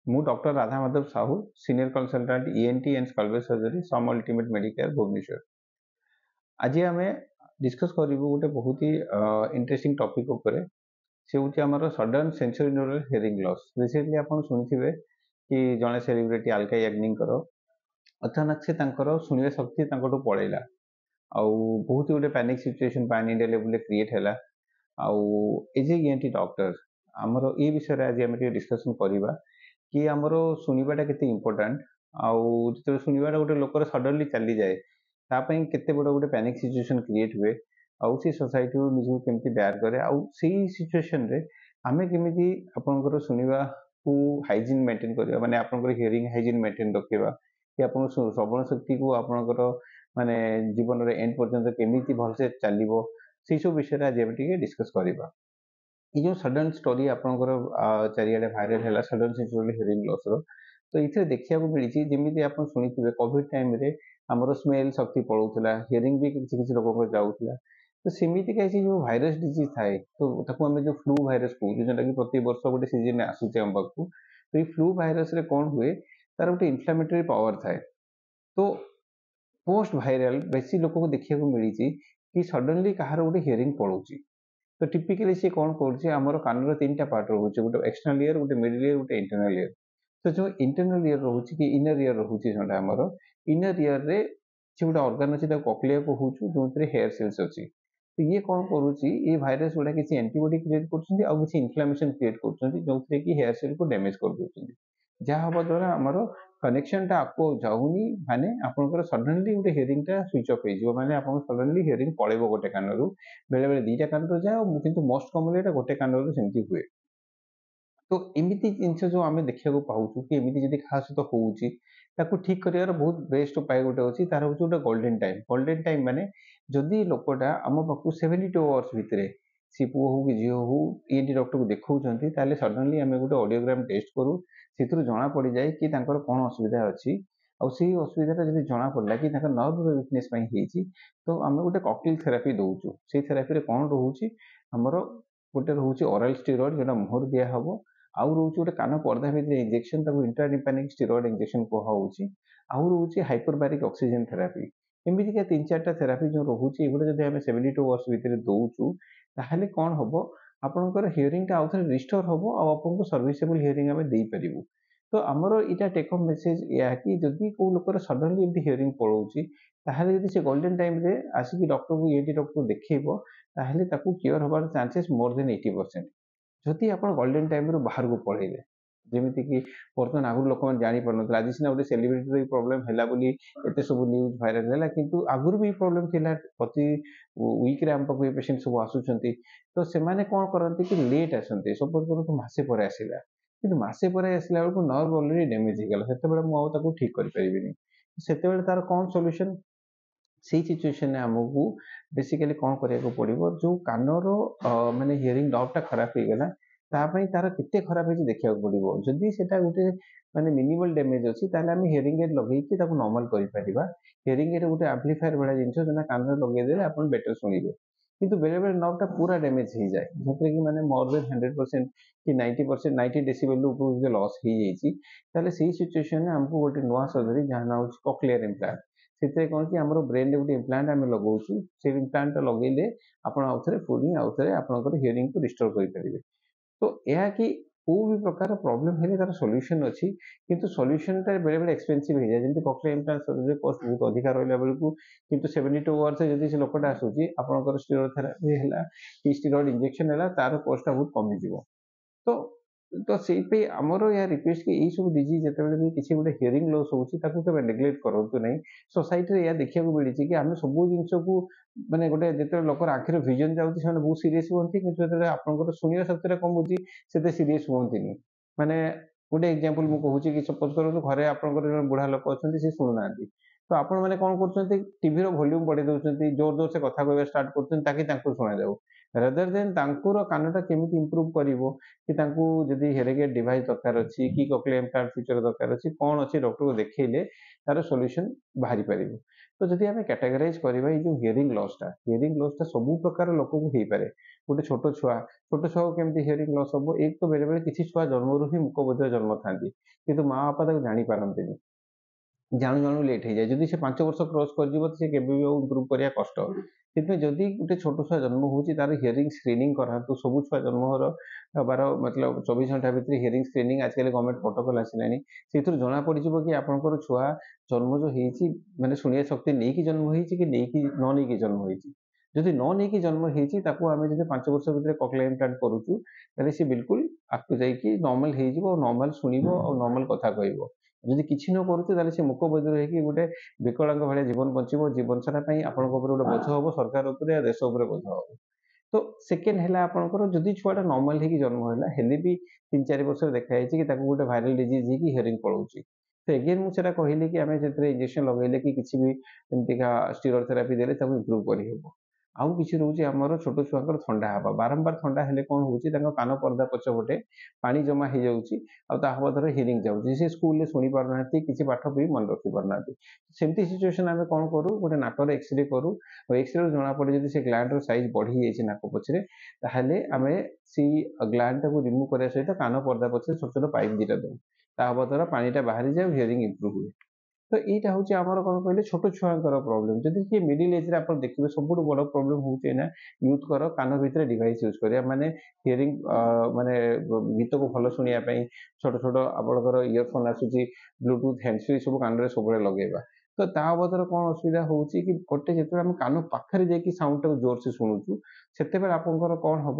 ମୁଁ doctor Radha Madhab Sahu, senior consultant ENT and scalp surgery SUM Ultimate Medicare Bhubaneswar. आज आम discuss करूँ गोटे बहुत ही इंटरेस्टिंग टॉपिक उपरे से हूँ आमर sudden sensory neural hearing loss. Recently आप शुणिथिबे कि जड़े सेलिब्रिटी अलका याग्निक अचानक से शुणिबा शक्ति पलैला आउ बहुत ही गोटे panic situation pan India level create है। आउ एज ए ENT डॉक्टर आमर ये विषय आज आम डिस्कसन करवा कि आमर शुणवाटा के इम्पोर्टाट आउ जो शुणवाटा गोटे लोकर सडनली चली जाए तापाई केते बड़ गोटे पैनिक सिचुएशन क्रिएट हुए आउ सी सोसाइटी निजू केमती बेयर करे आउ सी सिचुएशन रे आमे केमिति आपनकर शुणवा को हाइजीन मेंटेन करबा माने आपनकर हियरिंग हाइजीन मेंटेन रखिबा कि आपन श्रवण शक्ति को आपनकर माने जीवन रे एंड पर्यंत केमिति भलसे चलिबो से सब विषय आज एबे टिके डिस्कस करबा। ये जो सडन स्टोरी आपनकर चारियाडे वायरल है सडन सेंसरी हियरिंग लॉस रो तो इथे देखिया को मिली जेमिति आपन सुनिथिबे कोविड टाइम रे हमरो स्मेल शक्ति पळौतला हियरिंग भी किछि किछि लोक को जाउतला तो सेमिति कैसे जो वायरस डिजीज थाए तो ताको हमें जो फ्लू वायरस को जेटा कि प्रति वर्ष गोटे सीजन में आसुचे हम पाखु तो ये फ्लू वायरस रे कोन हुए तार गोटे इन्फ्लेमेटरी पावर थाए तो पोस्ट वायरल बेसी लोक को देखिया को मिली कि सडनली कहार गोटे हियरिंग पळौची तो टिपिकली सी कौन कर कानर तीन टा पार्ट रोचे गोटे एक्सटर्नल ईयर गोटे मिडिल ईयर गोटे इंटरनल ईयर तो जो इंटरनल ईयर रोचे कि इनर ईयर रोचे जोटा हमर इनर ईयर रे से गोटे ऑर्गन अच्छी कॉक्लिया कहूँ जो हेयर सेल्स अच्छी तो ये कौन करुच्ची ये भाइरस गुड़ा किसी एंटीबॉडी क्रिएट कर इन्फ्लेमेशन क्रिएट कर जो कि हेयर सेल को डैमेज कर दौरान जहाँ हवा द्वारा आमर कनेक्शन टा आपको जाऊनी माने आपनकर सडनली गोटे हियरिंग टा स्विच ऑफ हो माने आपन सडनली हियरिंग पळेबो गोटे कानरू बेले बेले दीटा कानरू जाए किंतु मोस्ट कॉमनली एटा गोटे कानरू सेमती हुए। तो एमिति जिनस जो आम देखा पाऊँ कि एमिति जदि क्या सहित होउची ताकू ठीक करियार बहुत बेस्ट उपाय गोटे अच्छी तार हूँ गोटे गोल्डन टाइम माने जदि लोकटा आम पाखु 72 आवर्स भितर सी पुओ हो कि झील हो ENT डॉक्टर को देखौछंती ताले सडनली आम गोटे ऑडियोग्राम टेस्ट करूँ से जना पड़ जाए कि कौन असुविधा अच्छी आउ से असुविधा जब जना पड़ा कि नर्व वीकनेस तो आम गोटे कॉकटेल थेरापी दौचु से थेरापी कौन रोचे आमर गोटे रोचे ओरल स्टेरॉइड जोटा मुहर दिया हम आउ रोचे गोटे कान पर्दा भितर इंजेक्शन इंट्रानिम्फेनिक स्टेरॉइड इंजेक्शन कहुच्छी आउ रोचे हाइपरबारिक ऑक्सीजन थेरापी एमतीका 3-4टा थेरापी जो रोचे एगुड़ा जब आम 72 आवर्स भितर दौचु ताहले कौन हम आपंकर हियरिंग टा आउे रिस्टोर हम आपको सर्विसेबल हियरिंग आम दे पारू। तो आमर इटा टेक होम मेसेज या कि जदि को लोकर सडनली एमती हियरिंग पळौची ताहले जदि से गोल्डन टाइम रे आसिक डॉक्टर को ENT डॉक्टर को देखैबो ताहले ताकू क्योर होबार चांसेस मोर देन 80%। जदि आपण गोल्डन टाइम रो बाहर को पळैले जेमिति कि वर्तमान आगु लोक मैंने जानी पारन आज सीना गोटे सेलिब्रिटी प्रोब्लेम है बोली एते सब न्यूज भाइराल है किंतु आगुरी भी प्रोब्लेम थिला प्रति वीक रे हम पाखु पेशेंट सब आसुचंती तो से माने कोन करंती कि लेट आसंती सपोज करो तो मासे पर आसिला किंतु मासे पर आसिला बेलको नर्व ऑलरेडी डैमेज हो गला सेते बेले मु आउ ताकू ठीक कर परिबिनी सेते बेले तार कोन सॉल्यूशन से सिचुएशन आमको बेसिकली कौन करिया को पड़िबो जो कानर माने हियरिंग नर्व टा खराब हो गला तापाई तार केते खराब है देखा पड़ो जदि सेटा गोटे माने मिनिमल डैमेज अच्छी ताले आम हियरिंग एड लगेकी ताकू नॉर्मल करि परिबा हियरिंग एड गोटे एम्प्लीफायर वाला जिनस जोना कान रे लगे देले आपण बेटर सुनिबे किंतु बेले बेले नर्व टा पूरा डैमेज हो जाए जोथे कि माने मोर देन 100% कि 90% 90 डेसिबल ऊपर लॉस हो जाइए ताले सही सिचुएशन में हमको गोटे नुआ सर्जरी जहाँ ना होची कॉक्लियर इम्प्लांट से कौन कि आम ब्रेन गोटे इम्प्लांट आम लगाऊँ से इम्प्लांट लगेले आप पुणी आउ थे आप हियरिंग को रिस्टोर करेंगे। तो यह कि कोई भी प्रकार प्रॉब्लम है तार सॉल्यूशन अच्छी किंतु सॉल्यूशन टा बेले बेले एक्सपेंसिव हो जाए जमी कॉक्लियर इम्प्लांट सर्जरी कॉस्ट बहुत अधिक रहा बेलू किंतु 72 आवर्स जब से लोकटा आसूची आपंकर स्टेरॉइड थेरापी है कि स्टेरॉइड इंजेक्शन है तार कॉस्ट बहुत कमिज तो तो से आमर या रिक्वेस्ट कि सब डिजीज जिते भी किसी गोटे हियरिंग लॉस होता नेग्लेक्ट करूँ नहीं सोसाइटी या देखा मिली कि आम सब जिन को माने गोटे जो लोक आखिर विजन जाऊँगी बहुत सीरीयस हमें कि आपंकर शुणा शक्ति कमुची से सीरीयस हमें माने गोटे एग्जांपल मुझे कहूँ कि सपोज करूँ घरे आपंकर बुढ़ा लोक अच्छा सी शुणुना तो आपण मैंने कौन कर टीवी वॉल्यूम बढ़े दौरान जोर जोर से कथा कहना स्टार्ट कर शुणा जाऊ रदर देन कानटा केमी इम्प्रूव कर कि जदि हेरिंग डिवाइस दरकार अच्छी कि कॉक्लियर इम्प्लांट फीचर दरकार अच्छी कौन अच्छी डॉक्टर को देखले तार सॉल्यूशन बाहरी पार। तो जदि आम कैटेगराइज करवा जो हियरिंग लॉस टा सब प्रकार लोक को हो पारे ଗୋଟେ ଛୋଟ ଛୁଆକୁ କେମିତି ହିୟରିଂ ଲସ୍ ହବ? ଏକ ତ ବେଳେବେଳେ କିଛି ଛୁଆ ଜନ୍ମରୁ ହିଁ ମୁକବଧିର ଜନ୍ମ ଥାନ୍ତି, କିନ୍ତୁ ମା ବାପା ତାକୁ ଜାଣିପାରନ୍ତିନି। ଜାଣୁ ଲେଟ୍ ହେଇଯାଏ। ଯଦି ସେ 5 ବର୍ଷ କ୍ରସ୍ କରିଯିବ ସେ କେବେ ବି ଆଉ ଇମ୍ପ୍ରୁଭ୍ କରିବା କଷ୍ଟ। ସେଥିପାଇଁ ଯଦି ଗୋଟେ ଛୋଟ ଛୁଆ ଜନ୍ମ ହେଉଛି ତାର ହିୟରିଂ ସ୍କ୍ରିନିଂ କରାନ୍ତୁ। ସବୁ ଛୁଆ ଜନ୍ମ ହେବାର ମତଲବ 24 ଘଣ୍ଟା ଭିତରେ ହିୟରିଂ ସ୍କ୍ରିନିଂ ଆଜିକାଲି ଗଭର୍ଣ୍ଣମେଣ୍ଟ ପ୍ରୋଟୋକଲ୍ ଆସିଲାଣି। ସେଥିରୁ ଜଣାପଡ଼ିଯିବ କି ଆପଣଙ୍କର ଛୁଆ ଜନ୍ମ ଯୋଉ ହେଇଛି ମାନେ ଶୁଣିବା ଶକ୍ତି ନେଇକି ଜନ୍ମ ହେଇଛି କି ନ ନେଇକି ଜନ୍ମ ହେଇଛି। ଯଦି ନ ନେଇକି ଜନ୍ମ ହେଇଛି ତାକୁ ଆମେ ଯଦି 5 ବର୍ଷ ଭିତରେ cochlear implant କରୁଛୁ ତାହେଲେ ସେ ବିଲକୁଲ ଆଗକୁ ଯାଇକି ନର୍ମାଲ ହେଇଯିବ ଆଉ ନର୍ମାଲ ଶୁଣିବ ଆଉ ନର୍ମାଲ କଥା କହିବ। ଯଦି କିଛି ନ କରୁଛୁ ତାହେଲେ ସେ ମୁକବଧିର ହେଇକି ଗୋଟେ ବିକଳାଙ୍ଗ ଭଳିଆ ଜୀବନ ବଞ୍ଚିବ। ଜୀବନ ସାରା ପାଇଁ ଆପଣଙ୍କ ଉପରେ ଗୋଟେ ବୋଝ ହବ, ସରକାର ଉପରେ ଆଉ ଦେଶ ଉପରେ ବୋଝ ହବ। ତ ସେକେଣ୍ଡ ହେଲା ଆପଣଙ୍କର ଯଦି ଛୁଆଟା ନର୍ମାଲ ହେଇକି ଜନ୍ମ ହେଲା ହେଲେ ବି 3-4 ବର୍ଷରେ ଦେଖା ହେଇଛି କି ତାକୁ ଗୋଟେ ଭାଇରାଲ ଡିଜିଜ୍ ହେଇକି ହିୟରିଂ ପଳଉଛି। ତ ଏଗେନ୍ ମୁଁ ସେଟା କହିଲି କି ଆମେ ସେଥିରେ ଇଞ୍ଜେକ୍ସନ ଲଗେଇଲେ କି କିଛି ବି ଏମିତିକା ସ୍ଟିରଏଡ୍ ଥେରାପି ଦେଲେ ତାକୁ ଇମ୍ପ୍ରୁଭ୍ କରିହେବ। ଆଉ କିଛି ରହୁଛି ଆମର ଛୋଟ ଛୁଆଙ୍କର ଥଣ୍ଡା ହେବା। ବାରମ୍ବାର ଥଣ୍ଡା ହେଲେ କ'ଣ ହେଉଛି ତାଙ୍କ କାନ ପର୍ଦ୍ଦା ପଛପଟେ ପାଣି ଜମା ହେଇଯାଉଛି ଆଉ ତା ଦ୍ୱାରା ହିୟରିଂ ଯାଉଛି। ସେ ସ୍କୁଲରେ ଶୁଣି ପାରୁନାହାନ୍ତି, କିଛି ପାଠ ବି ମନେ ରଖି ପାରୁନାହାନ୍ତି। ସେମିତି ସିଚୁଏସନ୍ ଆମେ କ'ଣ କରୁ, ଗୋଟେ ନାକରେ ଏକ୍ସରେ କରୁ ଆଉ ଏକ୍ସରେରୁ ଜଣାପଡ଼େ ଯଦି ସେ ଗ୍ଲାଣ୍ଡର ସାଇଜ୍ ବଢ଼ିଯାଇଛି ନାକ ପଛରେ ତାହେଲେ ଆମେ ସେଇ ଗ୍ଲାଣ୍ଡଟାକୁ ରିମୁଭ୍ କରିବା ସହିତ କାନ ପର୍ଦ୍ଦା ପଛରେ ଛୋଟ ଛୋଟ ପାଇପ୍ ଦିଟା ଦେଉ। ତା ହେବା ଦ୍ୱାରା ପାଣିଟା ବାହାରିଯାଏ ଆଉ ହିୟରିଂ ଇମ୍ପ୍ରୁଭ୍ ହୁଏ। ତ ଏଇଟା ହେଉଛି ଆମର କ'ଣ କହିଲେ ଛୋଟ ଛୁଆଙ୍କର ପ୍ରୋବ୍ଲେମ୍। ଯଦି କିଏ ମିଡିଲ୍ ଏଜ୍‌ରେ ଆପଣ ଦେଖିବେ ସବୁଠୁ ବଡ଼ ପ୍ରୋବ୍ଲେମ୍ ହେଉଛି ଏଇନା ୟୁଥ୍‌ଙ୍କର କାନ ଭିତରେ ଡିଭାଇସ୍ ୟୁଜ୍ କରିବା। ମାନେ ହିୟରିଂ ମାନେ ଗୀତକୁ ଭଲ ଶୁଣିବା ପାଇଁ ଛୋଟ ଆପଣଙ୍କର ଇୟରଫୋନ୍ ଆସୁଛି, ବ୍ଲୁଟୁଥ୍, ହ୍ୟାଣ୍ଡସ୍ ଫ୍ରି ସବୁ କାନରେ ସବୁବେଳେ ଲଗେଇବା। ତ ତା ବାବଦରେ କ'ଣ ଅସୁବିଧା ହେଉଛି କି ଗୋଟେ ଯେତେବେଳେ ଆମେ କାନ ପାଖରେ ଯାଇକି ସାଉଣ୍ଡଟାକୁ ଜୋରସେ ଶୁଣୁଛୁ ସେତେବେଳେ ଆପଣଙ୍କର କ'ଣ ହବ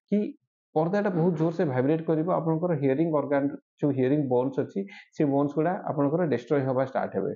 କି ପର୍ଦ୍ଦାଟା ବହୁତ ଜୋରସେ ଭାଇବ୍ରେଟ୍ କରିବ। ଆପଣଙ୍କର ହିୟରିଂ ଅର୍ଗାନ ଯୋଉ ହିୟରିଂ ବୋନ୍ସ ଅଛି ସେ ବୋନ୍ସ ଗୁଡ଼ା ଆପଣଙ୍କର ଡେଷ୍ଟ୍ରୟ ହେବା ଷ୍ଟାର୍ଟ ହେବେ।